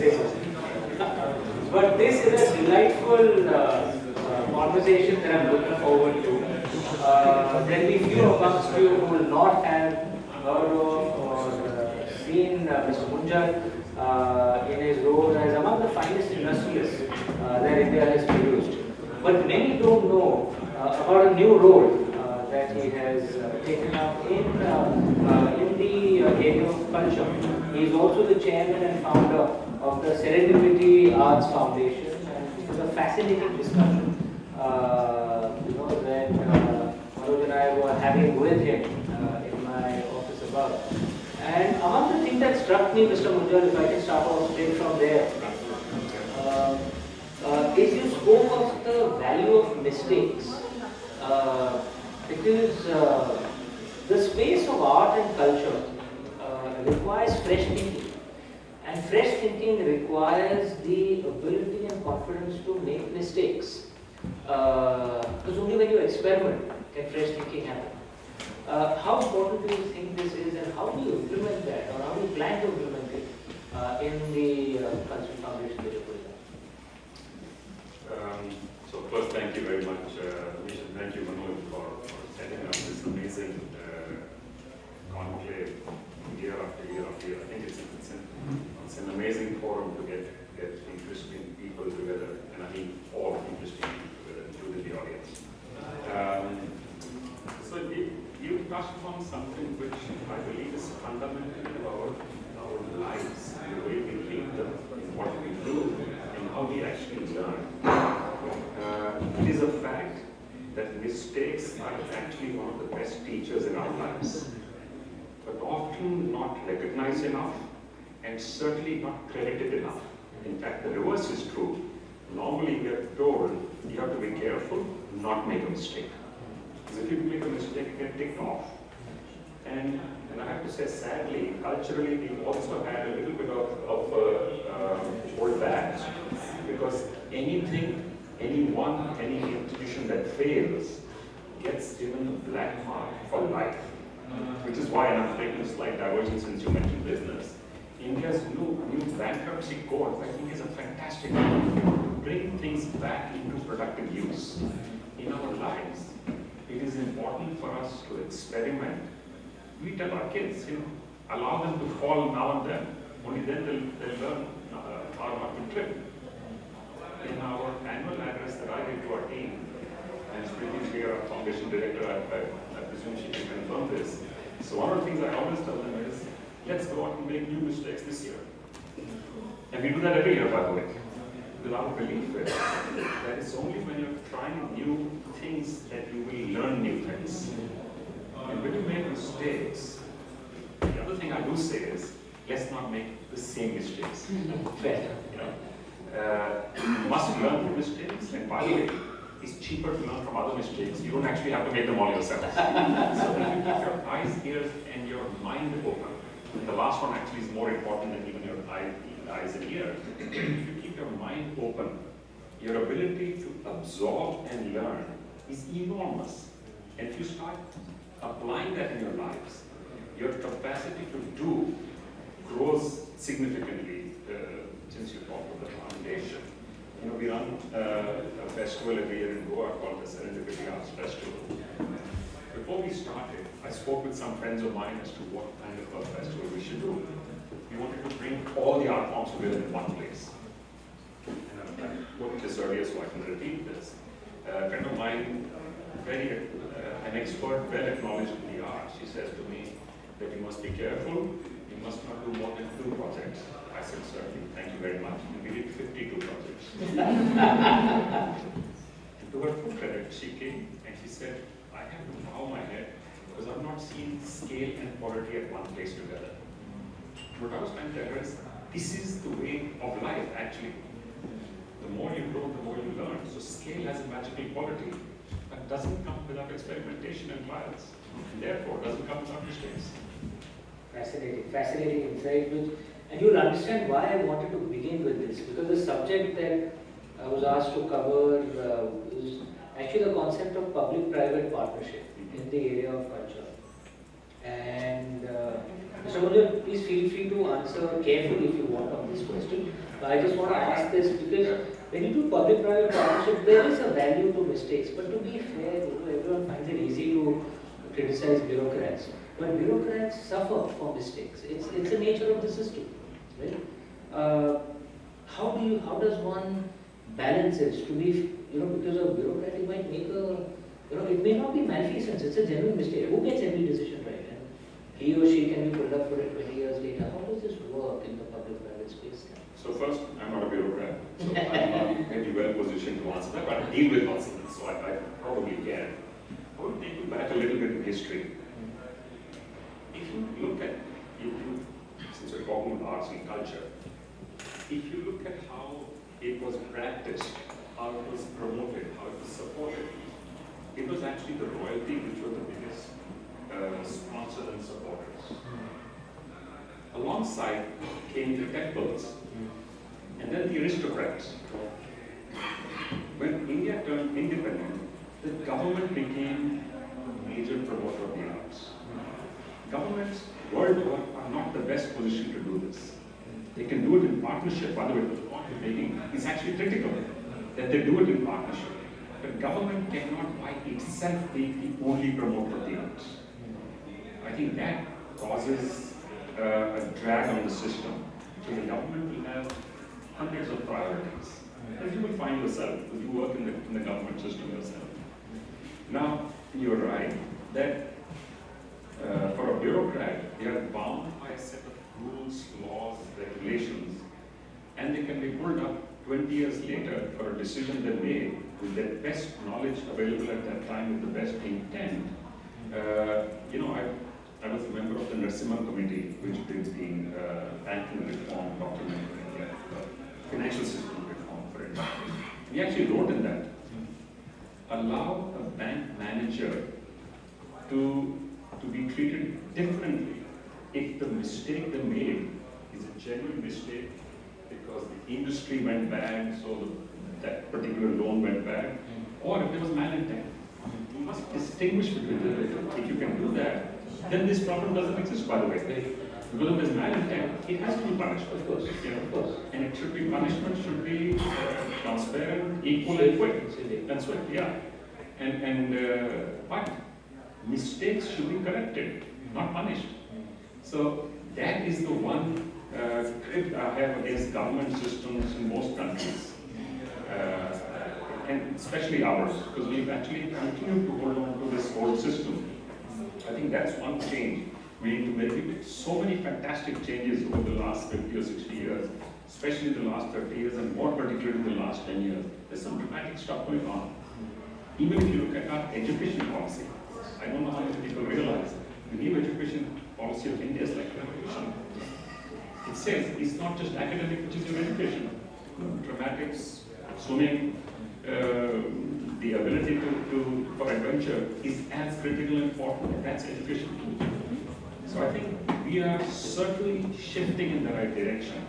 say so. But this is a delightful conversation that I'm looking forward to. There will be few amongst you who will not have heard of or seen Mr. Munjal in his role as among the finest industrialists that India has produced. But many don't know about a new role that he has taken up in the area of culture. He is also the chairman and founder of the Serendipity Arts Foundation, and it was a fascinating discussion that Manoj and I were having with him in my office above. And among the things that struck me, Mr. Munjal, if I can start off straight from there, is you spoke of the value of mistakes. Because the space of art and culture requires fresh thinking, and fresh thinking requires the ability and confidence to make mistakes, because only when you experiment can fresh thinking happen. How important do you think this is, and how do you implement that, or how do you plan to implement it in the cultural foundation that you're putting up? So first, thank you very much, thank you, Manoj, for setting up this amazing conclave year after year after year. I think it's an amazing forum to get interesting people together, and I mean all interesting people together, including the audience. So you touched upon something which I believe is fundamental to our lives, the way we lead them, what we do, and how we actually learn. It is a fact that mistakes are actually one of the best teachers in our lives, but often not recognized enough and certainly not credited enough. In fact, the reverse is true. Normally we are told you have to be careful, not make a mistake. Because if you make a mistake, you get ticked off. And I have to say, sadly, culturally, we've also had a little bit of old bags, because anything, anyone, any institution that fails gets given a black mark for life. Which is why, and I'm taking a slight diversion since you mentioned business, India's new bankruptcy code, I think, is a fantastic one to bring things back into productive use. In our lives, it is important for us to experiment. We tell our kids, allow them to fall now and then. Only then they'll learn how not to trip. In our annual address that I give to our team, and Smriti here, our foundation director, I presume she can confirm this. So one of the things I always tell them is, let's go out and make new mistakes this year. And we do that every year, by the way. Because our belief is that it's only when you're trying new things that you will learn new things. And when you make mistakes, the other thing I do say is, let's not make the same mistakes. You must learn from mistakes, and by the way, it's cheaper to learn from other mistakes. You don't actually have to make them all yourself. So if you keep your eyes, ears, and your mind open, and the last one actually is more important than even your eyes and ears. If you keep your mind open, your ability to absorb and learn is enormous. And if you start applying that in your lives, your capacity to do grows significantly. Since you talked about the foundation, we run a festival every year in Goa called the Serendipity Arts Festival. Before we started, I spoke with some friends of mine as to what kind of a festival we should do. We wanted to bring all the art forms together in one place. And I quoted this earlier, so I can repeat this. A friend of mine, an expert, well acknowledged in the arts, she says to me that you must be careful, you must not do more than 2 projects. I said, certainly, thank you very much. And we did 52 projects. To her full credit, she came and she said, I have to bow my head because I've not seen scale and quality at one place together. What I was trying to tell her is, this is the way of life, actually. The more you grow, the more you learn. So scale has a magical quality that doesn't come without experimentation and trials. And therefore, doesn't come without mistakes. Fascinating insight. And you'll understand why I wanted to begin with this, because the subject that I was asked to cover is actually the concept of public-private partnership in the area of culture. And Mr. Munjal, please feel free to answer carefully if you want on this question. I just want to ask this because when you do public-private partnership, there is a value to mistakes. But to be fair, everyone finds it easy to criticize bureaucrats. But bureaucrats suffer from mistakes. It's the nature of the system, right? How does one balance it? To be, because a bureaucrat, you might make it may not be malfeasance. It's a genuine mistake. Who gets every decision right? And he or she can be pulled up for it 20 years later. How does this work in the public-private space? So first, I'm not a bureaucrat, so I'm not maybe well positioned to answer that, but I deal with lots of them, so I probably can. I want to take you back a little bit in history. If you look at, since we're talking about arts and culture, if you look at how it was practiced, how it was promoted, how it was supported, it was actually the royalty which were the biggest sponsors and supporters. Alongside came the temples, and then the aristocrats. When India turned independent, the government became a major promoter of the arts. Governments worldwide are not the best position to do this. They can do it in partnership. By the way, the point you're making is actually critical, that they do it in partnership. But government cannot by itself be the only promoter of the arts. I think that causes a drag on the system. So the government will have hundreds of priorities, as you will find yourself, because you work in the government system yourself. Now, you're right that for a bureaucrat, they are bound by a set of rules, laws, regulations, and they can be pulled up 20 years later for a decision they made with their best knowledge available at that time, with the best intent. I was a member of the Narasimha Committee, which did the banking reform document in India, financial system reform, for example. We actually wrote in that, allow a bank manager to be treated differently if the mistake they made is a genuine mistake because the industry went bad, so that particular loan went bad, or if there was malintent. You must distinguish between the two. If you can do that, then this problem doesn't exist, by the way. Because if there's malintent, it has to be punished, of course. Of course. And it should be, punishment should be transparent, equal, and quick. And swift, yeah. But mistakes should be corrected, not punished. So that is the one crit I have against government systems in most countries. And especially ours, because we've actually continued to hold on to this old system. I think that's one change. We need to make so many fantastic changes over the last 50 or 60 years, especially the last 30 years, and more particularly the last 10 years. There's some dramatic stuff going on. Even if you look at our education policy, I don't know how many people realize, the new education policy of India is like a revolution. It says it's not just academic, which is your education. Dramatics, swimming, the ability for adventure is as critical and important. That's education too. So I think we are certainly shifting in the right direction.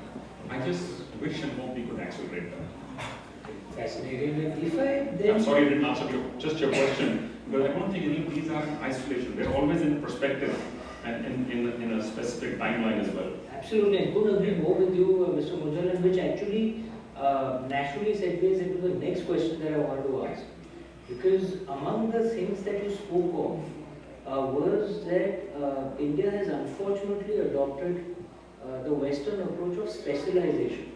I just wish and hope we could accelerate that. Fascinating. If I then... I'm sorry I didn't answer your question, because I don't think these are in isolation. They're always in perspective and in a specific timeline as well. Absolutely. I couldn't agree more with you, Mr. Munjal, and which actually naturally segues into the next question that I wanted to ask. Because among the things that you spoke of was that India has unfortunately adopted the Western approach of specialization,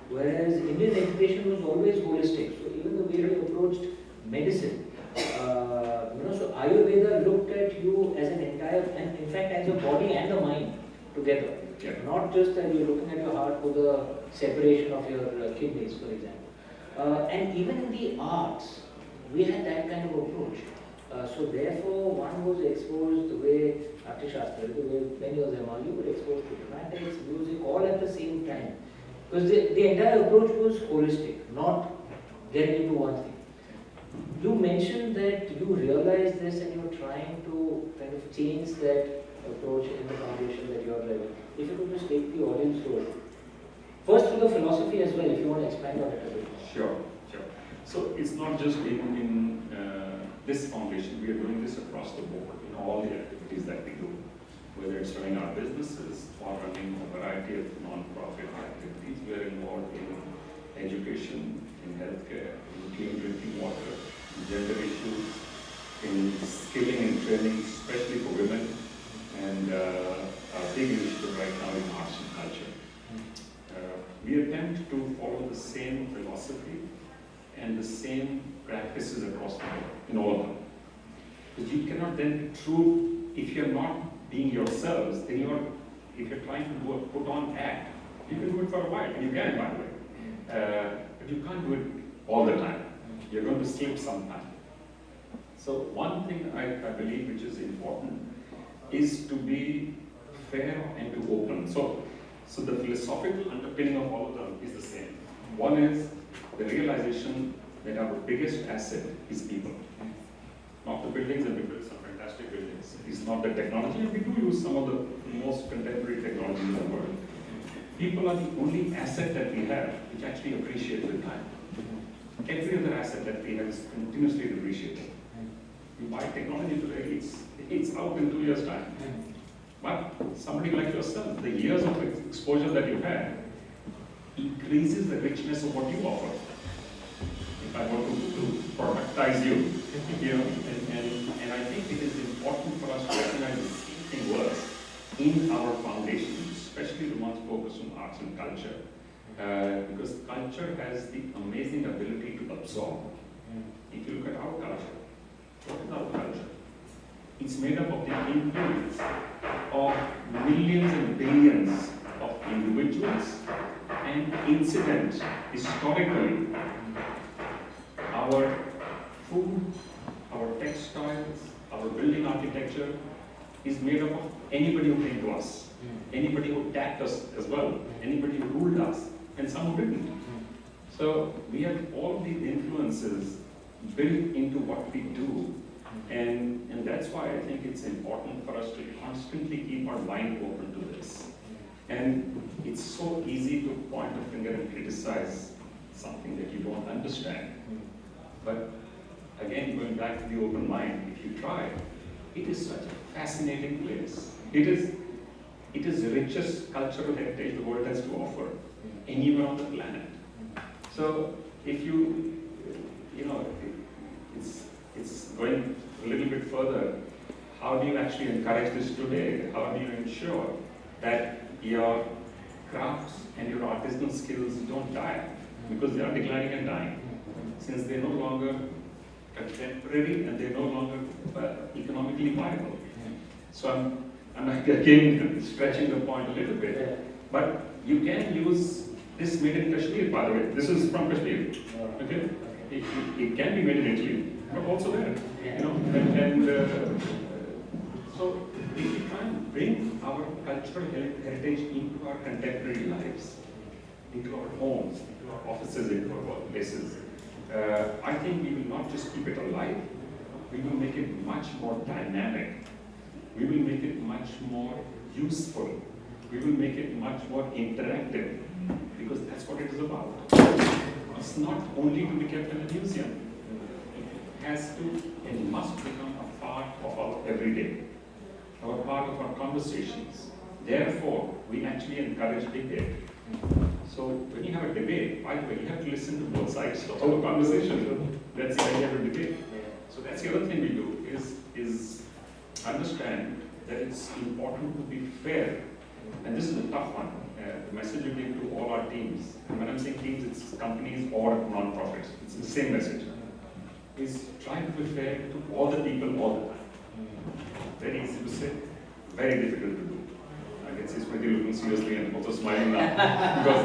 whereas Indian education was always holistic. So even the way we approached medicine, so Ayurveda looked at you as an entire, and in fact as a body and a mind together. Yeah. Not just that you're looking at your heart for the separation of your kidneys, for example. And even in the arts, we had that kind of approach. So therefore, one was exposed the way Natyashastra, the way many of them are, you were exposed to dramatics, music, all at the same time. Because the entire approach was holistic, not getting into one thing. You mentioned that you realized this and you're trying to kind of change that approach in the foundation that you're driving. If you could just take the audience through it. First through the philosophy as well, if you want to expand on it a bit. Sure. So it's not just in this foundation, we are doing this across the board in all the activities that we do. whether it's running our businesses or running a variety of non-profit activities. We are involved in education, in healthcare, in clean drinking water, in gender issues, in skilling and training, especially for women, and a big initiative right now in arts and culture. We attempt to follow the same philosophy and the same practices across the board in all of them. Because you cannot then be true if you're not being yourselves, then if you're trying to do a put-on act, you can do it for a while, and you can, by the way. But you can't do it all the time. You're going to slip sometime. So one thing I believe which is important is to be fair and to open. So the philosophical underpinning of all of them is the same. One is the realization that our biggest asset is people. Not the buildings, and we build some fantastic buildings. It's not the technology, and we do use some of the most contemporary technology in the world. People are the only asset that we have which actually appreciates with time. Every other asset that we have is continuously depreciating. You buy technology today, it's out in 2 years' time. But somebody like yourself, the years of exposure that you had increases the richness of what you offer. If I were to productize you, and I think it is important for us to recognize the same thing works in our foundations, especially the ones focused on arts and culture, because culture has the amazing ability to absorb. If you look at our culture, what is our culture? It's made up of the influence of millions and billions of individuals and incidents historically. Our food, our textiles, our building architecture is made up of anybody who came to us, anybody who attacked us as well, anybody who ruled us, and some who didn't. So we have all of these influences built into what we do. And that's why I think it's important for us to constantly keep our mind open to this. And it's so easy to point a finger and criticize something that you don't understand. But again, going back to the open mind, if you try, it is such a fascinating place. It is the richest cultural heritage the world has to offer anywhere on the planet. So if it's going a little bit further, how do you actually encourage this today? How do you ensure that your crafts and your artisanal skills don't die? Because they are declining and dying. Since they're no longer contemporary and they're no longer economically viable. So I'm again stretching the point a little bit. But you can use this made in Kashmir, by the way. This is from Kashmir. Okay? It can be made in Italy, but also there. So we try and bring our cultural heritage into our contemporary lives, into our homes, into our offices, into our workplaces. I think we will not just keep it alive, we will make it much more dynamic. We will make it much more useful. We will make it much more interactive, because that's what it is about. It's not only to be kept in a museum. It has to and must become a part of our everyday, a part of our conversations. Therefore, we actually encourage debate. So when you have a debate, by the way, you have to listen to both sides of the conversation. That's the idea of a debate. So that's the other thing we do, is understand that it's important to be fair. And this is a tough one. The message we give to all our teams, and when I'm saying teams, it's companies or non-profits. It's the same message. Is trying to be fair to all the people all the time. Very easy to say, very difficult to do. I can see Smriti looking seriously and also smiling now, because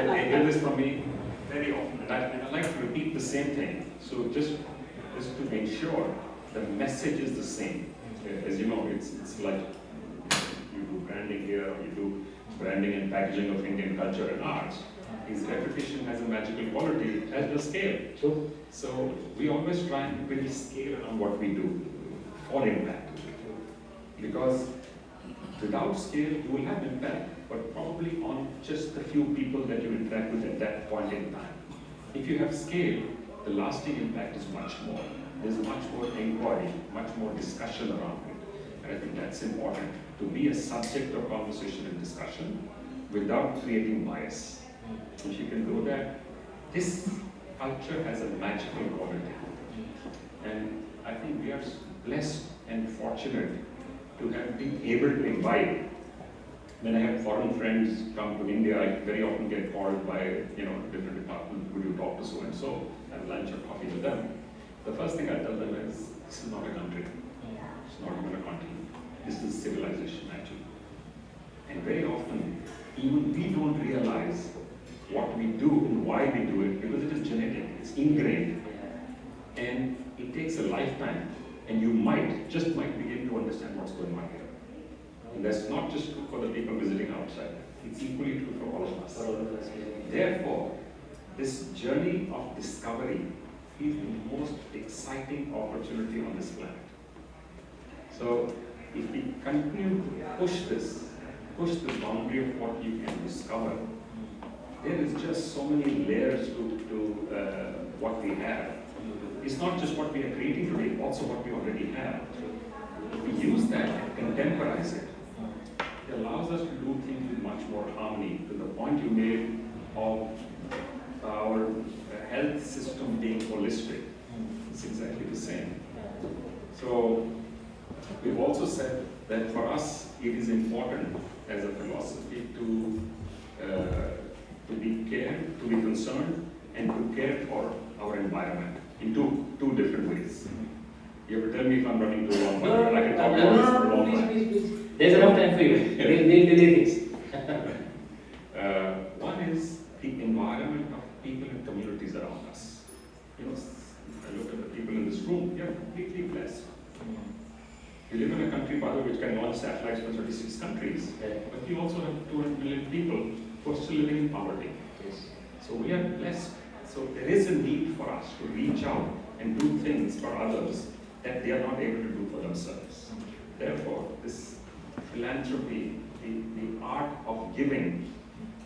they hear this from me very often. And I like to repeat the same thing. So just to ensure the message is the same. As you know, it's like you do branding here, or you do branding and packaging of Indian culture and arts. His repetition has a magical quality, as does scale. So we always try and build scale around what we do for impact. Because without scale, you will have impact, but probably on just the few people that you interact with at that point in time. If you have scale, the lasting impact is much more. There's much more inquiry, much more discussion around it. And I think that's important, to be a subject of conversation and discussion without creating bias. If you can do that, this culture has a magical quality. And I think we are blessed and fortunate to have been able to invite. When I have foreign friends come to India, I very often get called by different departments, would you talk to so and so, have lunch or coffee with them. The first thing I tell them is, this is not a country. It's not even a continent. This is civilization actually. And very often, even we don't realize what we do and why we do it, because it is genetic, it's ingrained. And it takes a lifetime, and you just might begin to understand what's going on here. And that's not just true for the people visiting outside, it's equally true for all of us. Therefore, this journey of discovery is the most exciting opportunity on this planet. So, if we continue to push the boundary of what you can discover, there is just so many layers to what we have. It's not just what we are creating today, also what we already have. If we use that and contemporize it, it allows us to do things with much more harmony, to the point you made of our health system being holistic. It's exactly the same. So we've also said that for us it is important as a philosophy to be concerned and to care for our environment in two different ways. You have to tell me if I'm running too long, but I can talk about this for a long time. Please. There's enough time for you. They'll delay this. One is the environment of people and communities around us. I look at the people in this room, they are completely blessed. We live in a country, by the way, which can launch satellites for 36 countries, but we also have 200 million people who are still living in poverty. Yes. So we are blessed. So there is a need for us to reach out and do things for others that they are not able to do for themselves. Therefore, this philanthropy, the art of giving,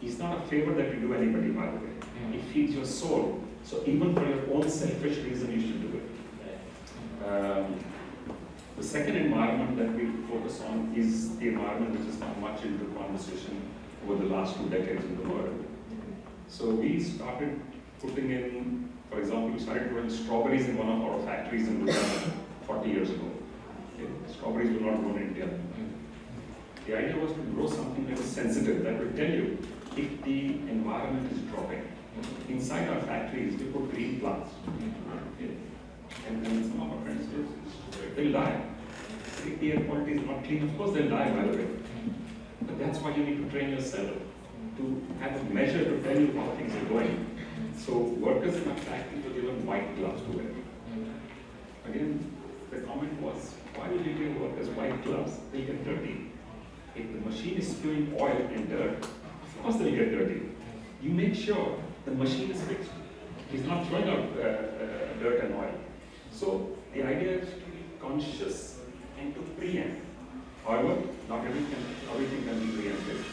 is not a favor that you do anybody, by the way. It feeds your soul. So even for your own selfish reason, you should do it. The second environment that we focus on is the environment which has come much into conversation over the last 2 decades in the world. So we started putting in, for example, we started growing strawberries in one of our factories in Munjal 40 years ago. Okay. Strawberries were not grown in India. The idea was to grow something that is sensitive, that will tell you if the environment is dropping. Inside our factories, we put green plants. Okay. And some of our friends do, they'll die. If the air quality is not clean, of course they'll die, by the way. But that's why you need to train yourself to have a measure to tell you how things are going. So workers in our factories were given white gloves to wear. Again, the comment was, why would you give workers white gloves? They'll get dirty. If the machine is spewing oil and dirt, of course they'll get dirty. You make sure the machine is fixed. It's not throwing out dirt and oil. So the idea is to be conscious and to preempt. However, not everything can be preempted.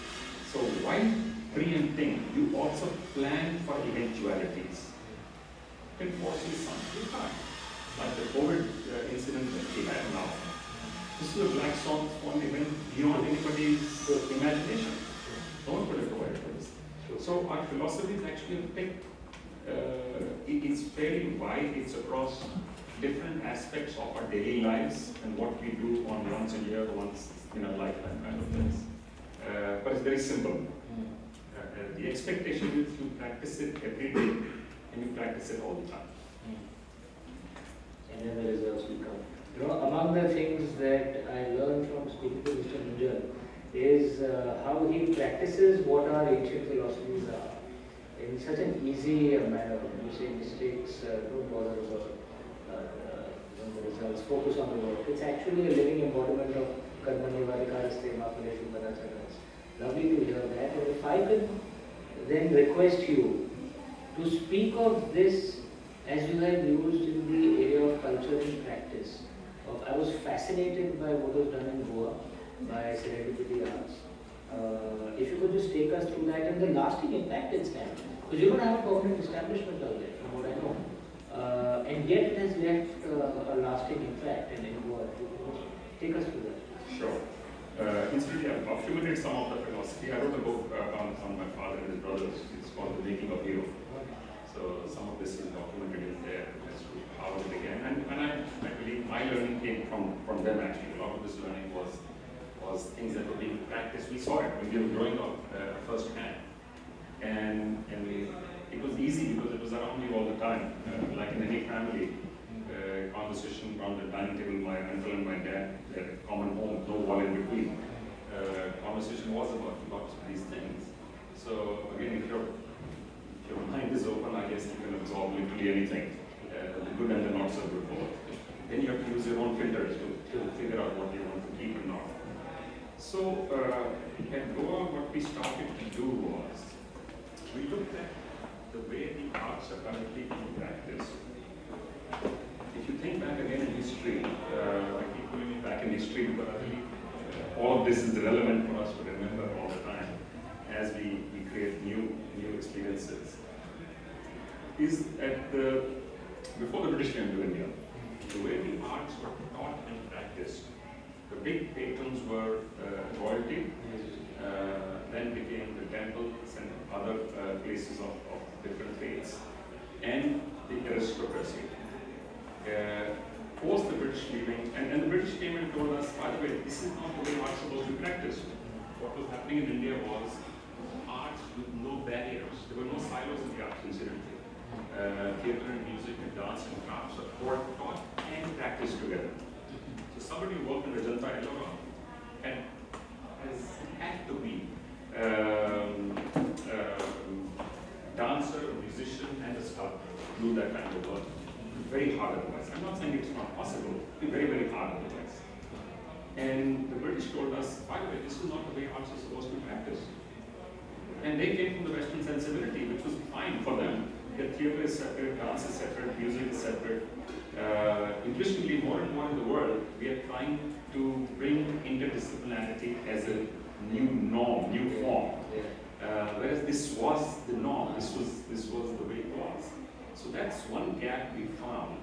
So while preempting, you also plan for eventualities. You can foresee something, you can't. Like the COVID incident that we have now. This is a black swan event beyond anybody's imagination. No one could have provided for this. So our philosophy is actually a bit, it is fairly wide. It's across different aspects of our daily lives and what we do on once a year, once in a lifetime kind of things. But it's very simple. The expectation is you practice it every day and you practice it all the time. And then the results will come. Among the things that I learned from speaking to Mr. Munjal is how he practices what our ancient philosophies are in such an easy manner. You say mistakes, don't bother about the results, focus on the work. It's actually a living embodiment of Karmanivadikaraste Mapaleshu Padacharas. Lovely to hear that. And if I could then request you to speak of this as you have used in the area of culture and practice. I was fascinated by what was done in Goa by Serendipity Arts. If you could just take us through that and the lasting impact it's had. Because you don't have a permanent establishment out there, from what I know. And yet it has left a lasting impact in Goa. Take us through that. I've accumulated some of the philosophy. I wrote a book on my father and his brothers. It's called The Making of Hero. So some of this is documented in there as to how it began. And I believe my learning came from them actually. A lot of this learning was things that were being practiced. We saw it when we were growing up firsthand. And it was easy because it was around you all the time. Like in any family, conversation around the dining table, my uncle and my dad, they had a common home, no wall in between. Conversation was about these things. So again, if your mind is open, I guess you can absorb literally anything, the good and the not so good both. Then you have to use your own filters to figure out what you want to keep and not. So at Goa, what we started to do was, we looked at the way the arts are currently being practiced. If you think back again in history, I keep pulling it back in history, but I believe all of this is relevant for us to remember all the time as we create new experiences. Is at before the British came to India, the way the arts were taught and practiced, the big patrons were royalty, then became the temples and other places of different faiths, and the aristocracy. Post the British leaving, and the British came and told us, by the way, this is not the way art's supposed to be practiced. What was happening in India was arts with no barriers. There were no silos in the arts, incidentally. Theatre and music and dance and crafts were taught and practiced together. So somebody who worked in Rajanta, Ellora had to be dancer, a musician, and a sculptor to do that kind of work. Very hard otherwise. I'm not saying it's not possible, it'd be very, very hard otherwise. And the British told us, by the way, this is not the way arts are supposed to be practiced. And they came from the Western sensibility, which was fine for them. The theatre is separate, dance is separate, music is separate. Interestingly, more and more in the world, we are trying to bring interdisciplinarity as a new norm, new form. Whereas this was the norm, this was the way it was. So that's one gap we found.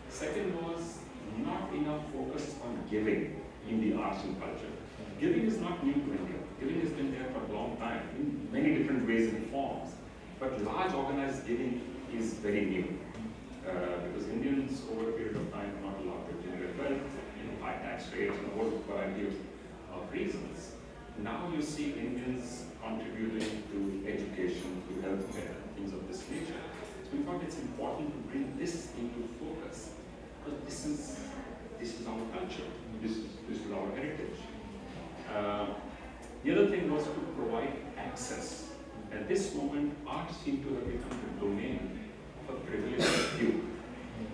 Second was not enough focus on giving in the arts and culture. Giving is not new to India. Giving has been there for a long time in many different ways and forms. But large organized giving is very new. Because Indians over a period of time are not allowed to generate wealth, high tax rates, and a whole variety of reasons. Now you see Indians contributing to education, to healthcare, things of this nature. So we thought it's important to bring this into focus, because this is our culture, this is our heritage. The other thing was to provide access. At this moment, arts seem to have become the domain of a privileged few,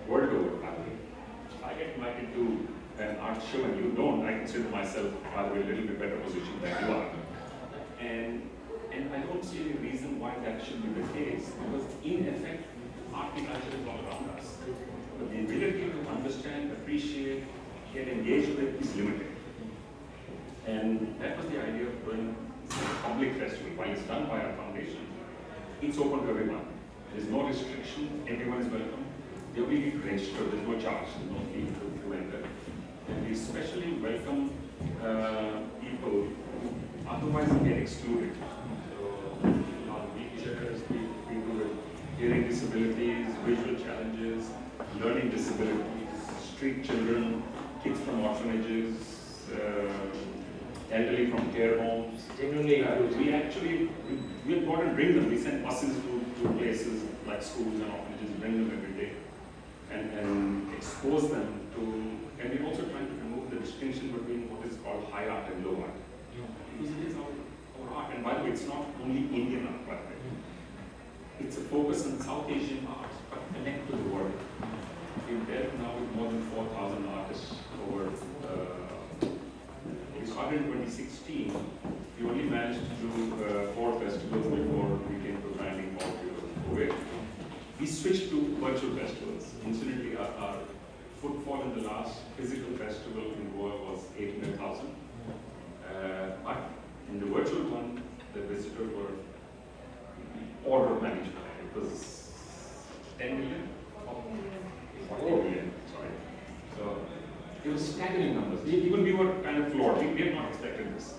world over. I get invited to an art show and you don't. I consider myself, by the way, a little bit better positioned than you are. And I don't see any reason why that should be the case, because in effect, art and culture is all around us. But the ability to understand, appreciate, get engaged with is limited. And that was the idea of doing a public festival. While it's done by our foundation, it's open to everyone. There's no restriction, everyone is welcome. They will be registered, there's no charge, there's no fee to enter. And we especially welcome people who otherwise get excluded. So, wheelchairs, people with hearing disabilities, visual challenges, learning disabilities, street children, kids from orphanages, elderly from care homes. Genuinely, we actually we go and bring them. We send buses to places like schools and orphanages, bring them every day, and expose them to. And we're also trying to remove the distinction between what is called high art and low art, because it is our art. And by the way, it's not only Indian art. By the way, it's a focus on South Asian art, but connect to the world. We're there now with more than 4,000 artists over. We started in 2016. We only managed to do 4 festivals before we came to branding COVID. We switched to virtual festivals. Incidentally, our footfall in the last physical festival in Goa was 800,000. But in the virtual one, the visitors were order of magnitude. It was 10 million? 40 million, sorry. So it was staggering numbers. Even we were kind of floored. We had not expected this.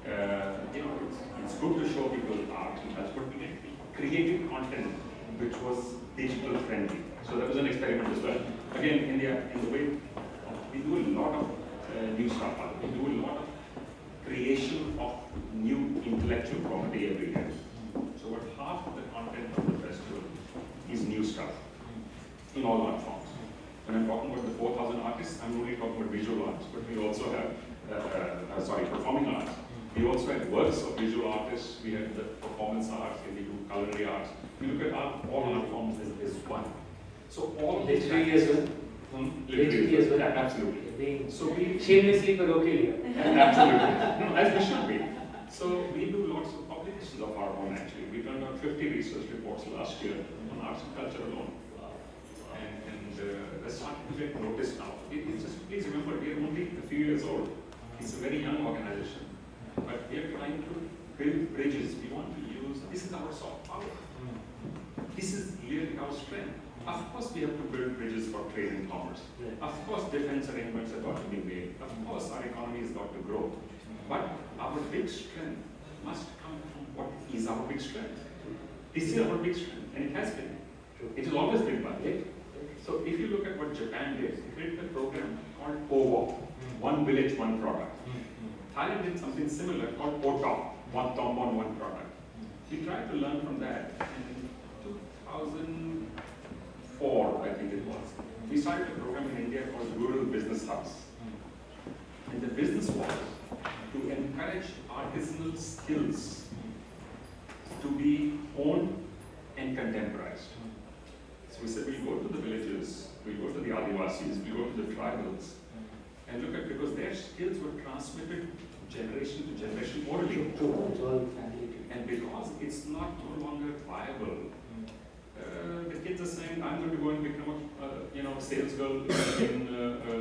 It's good to show people art and culture, but we created content which was digital friendly. So that was an experiment as well. Again, in the way we do a lot of new stuff. We do a lot of creation of new intellectual property every year. So about half of the content of the festival is new stuff in all art forms. When I'm talking about the 4,000 artists, I'm only talking about visual arts, but we also have, performing arts. We also have works of visual artists, we have the performance arts, and we do culinary arts. We look at all art forms as one. So all of these literally as well. Literally as well. Absolutely. So we shamelessly parochial. Absolutely. No, as we should be. So we do lots of publications of our own actually. We turned out 50 research reports last year on arts and culture alone. And they're starting to get noticed now. It's just, please remember, we are only a few years old. It's a very young organization. But we are trying to build bridges. We want to use, this is our soft power. This is really our strength. Of course, we have to build bridges for trade and commerce. Of course, defense arrangements have got to be made. Of course, our economy has got to grow. But our big strength must come from what is our big strength. This is our big strength, and it has been. It has always been by it. So if you look at what Japan did, it created a program called OWOP, One Village, One Product. Thailand did something similar called OTOP, One Tombon, One Product. We tried to learn from that. In 2004, I think it was, we started a program in India called Rural Business Hubs. And the business was to encourage artisanal skills to be owned and contemporized. So we said, we'll go to the villages, we'll go to the Adivasis, we'll go to the tribals, and look at, because their skills were transmitted generation to generation orally. And because it's not no longer viable, the kids are saying, I'm going to go and become a sales girl in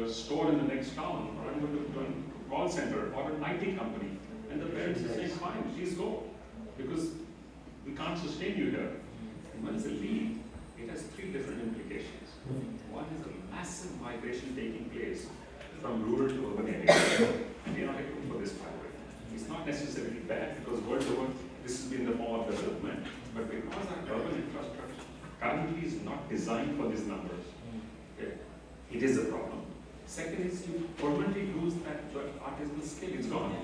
a store in the next town, or I'm going to join a call center or an IT company. And the parents are saying, fine, please go, because we can't sustain you here. And when it's a lead, it has three different implications. One is a massive migration taking place from rural to urban areas. And we are not looking for this, by the way. It's not necessarily bad, because world over, this has been the form of development, but because our urban infrastructure currently is not designed for these numbers, okay, it is a problem. Second is you permanently lose that artisanal skill, it's gone.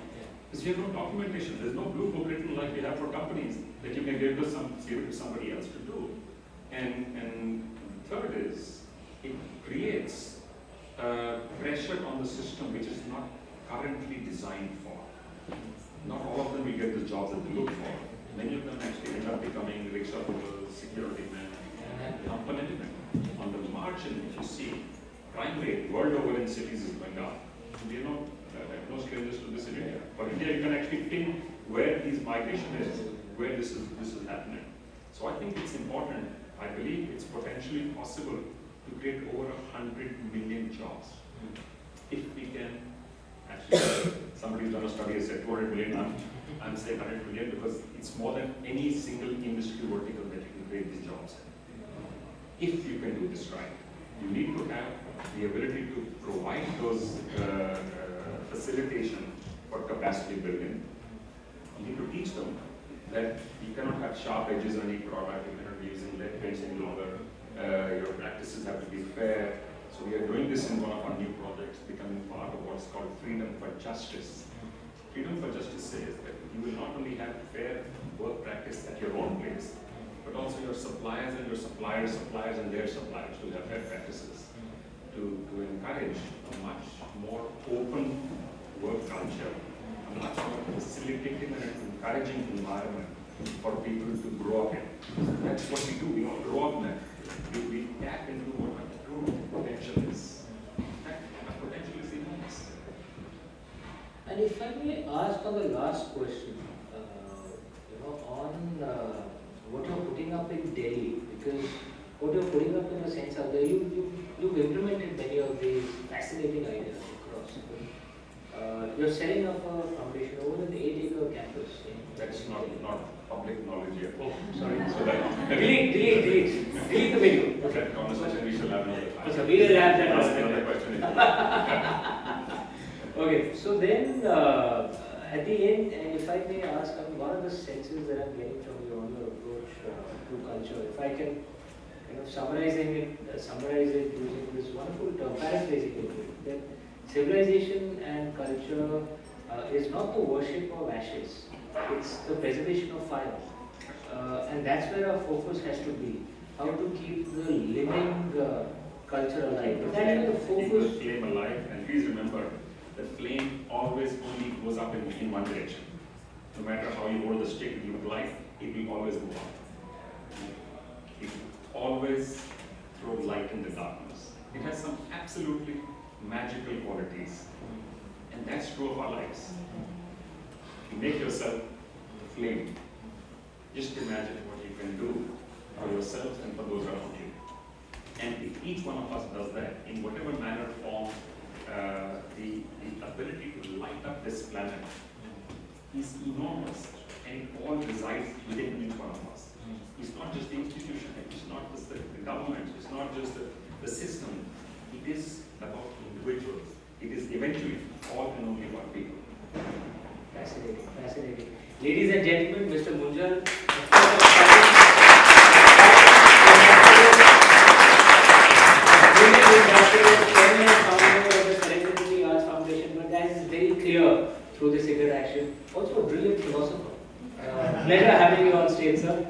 Because you have no documentation, there's no blue book written like we have for companies that you can give to somebody else to do. And third is, it creates pressure on the system which is not currently designed for. Not all of them will get the jobs that they look for. Many of them actually end up becoming rickshaw pullers, security men, component men. On the margin, if you see, crime rate world over in cities is going up. We are no strangers to this in India. For India, you can actually pin where this migration is, where this is happening. So I think it's important. I believe it's potentially possible to create over 100 million jobs. If we can, actually, somebody's done a study and said 200 million, I'm saying 100 million because it's more than any single industry vertical that you can create these jobs. If you can do this right, you need to have the ability to provide those facilitation for capacity building. You need to teach them that you cannot have sharp edges on any product, you cannot be using lead paints any longer, your practices have to be fair. So we are doing this in one of our new projects, becoming part of what's called Freedom for Justice. Freedom for Justice says that you will not only have fair work practice at your own place, but also your suppliers and your suppliers' suppliers and their suppliers will have fair practices to encourage a much more open work culture, a much more facilitating and encouraging environment for people to grow up in. That's what we do. We all grow up in that. We tap into what our true potential is. That potential is enormous. And if I may ask on the last question, on what you're putting up in Delhi, because what you're putting up in a sense out there, you've implemented many of these fascinating ideas across. You're setting up a foundation over an 8-acre campus. That's not public knowledge yet. Oh, sorry. So that delete the video. That conversation we shall have another time. So we will have that. Another question. Okay, so then, At the end, and if I may ask, one of the senses that I'm getting from your approach to culture, if I can summarize it using this wonderful term, paraphrasing it, that civilization and culture is not the worship of ashes, it's the preservation of fire. And that's where our focus has to be, how to keep the living culture alive. But that is the Keep focus. the flame alive, and please remember, the flame always only goes up in one direction. No matter how you hold the stick, it will light, it will always go up. It will always throw light in the darkness. It has some absolutely magical qualities, and that's true of our lives. You make yourself a flame. Just imagine what you can do for yourself and for those around you. And if each one of us does that, in whatever manner or form, the ability to light up this planet is enormous, and it all resides within each one of us. It's not just the institution, it's not just the government, it's not just the system. It is about individuals. It is eventually all and only about people. Fascinating, fascinating. Ladies and gentlemen, Mr. Munjal. Chairman and founder of the Serendipity Arts Foundation, but that is very clear through this interaction. Also a brilliant philosopher. Pleasure having you on stage, sir.